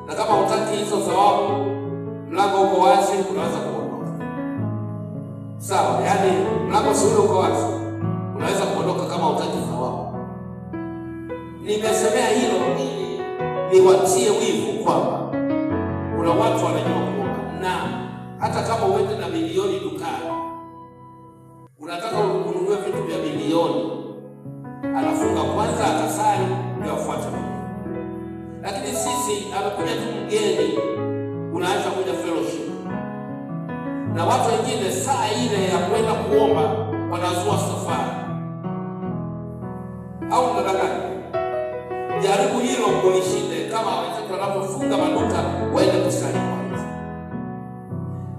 na kama hutaki hizo thawabu, mlango uko wazi, unaweza kuondoka. Sawa, yaani mlango si uko wazi, unaweza kuondoka kama hutaki thawabu. Nimesemea hilo ili niwatie wivu kwamba kuna watu wanajua kuomba, na hata kama uende na milioni dukani, unataka ununue vitu vya milioni, anafunga kwanza, atasali, ndio afuate. Lakini sisi anakuja tu mgeni, unaacha kuja fellowship, na watu wengine saa ile ya kwenda kuomba wanazua safari. Au mnadanganya? Jaribu hilo kulishinde, kama wenzetu wanapofunga maduka waende kusali kwanza.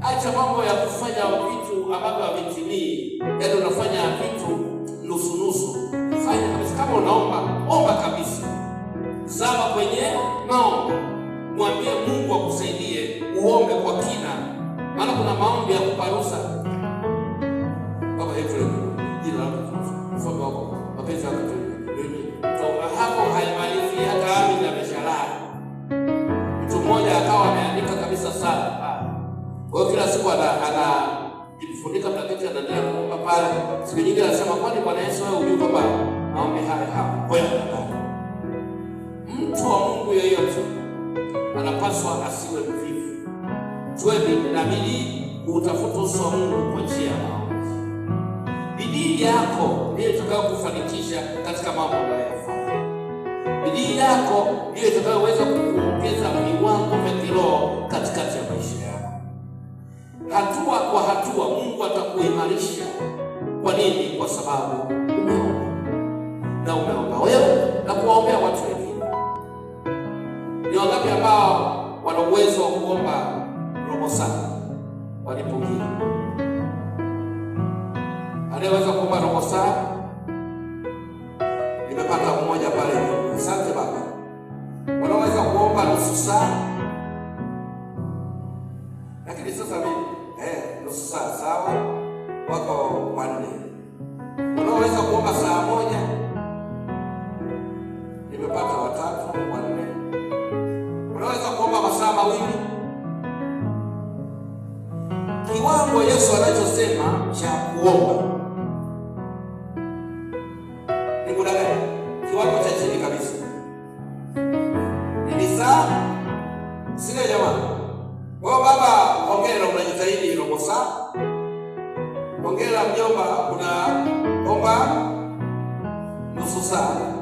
Acha mambo ya kufanya vitu ambavyo havitimii, yaani unafanya vitu nusu nusu. Fanya kabisa. Kama unaomba, omba kabisa, zama kwenye maombi, mwambie Mungu akusaidie, uombe kwa kina, maana kuna maombi ya kuparusa. Baba yetu jina lako ufalme wako, mapenzi yako hapo haimalizi hata amini ameshalala. Mtu mmoja akawa ameandika kabisa sana. Kwa hiyo kila siku anajifunika blanketi, anaendelea kuomba pale. Siku nyingine anasema, kwani Bwana Yesu wewe hujui kwamba maombi haya hapa? Kwa hiyo mtu wa Mungu yeyote anapaswa asiwe mvivu. Tuwe na bidii kutafuta uso wa Mungu kwa njia ya maombi. Bidii yako ndiyo itakayokufanikisha katika mambo unayofanya. Bidii yako ndiyo itakayoweza kukuongeza viwango vya kiroho katikati ya maisha yako. Hatua kwa hatua Mungu atakuimarisha. Kwa nini? Kwa sababu umeomba. Na umeomba wewe na kuwaombea watu wengine. Ni wangapi ambao wana uwezo wa kuomba robo saa walipokia? Anaweza kuomba robo saa? Nimepata mmoja pale. Asante baba. Wanaweza kuomba nusu saa? Lakini sasa mimi nusu saa sawa, wako wanne. Wanaweza kuomba saa moja? Nimepata watatu, wanne. Wanaweza kuomba masaa mawili? Kiwango Yesu anachosema cha kuomba ni muda gani? Kiwango cha chini kabisa ni saa sina jamani. Kwa baba, hongera, unajitahidi robo saa. Hongera mjomba, unaomba nusu saa.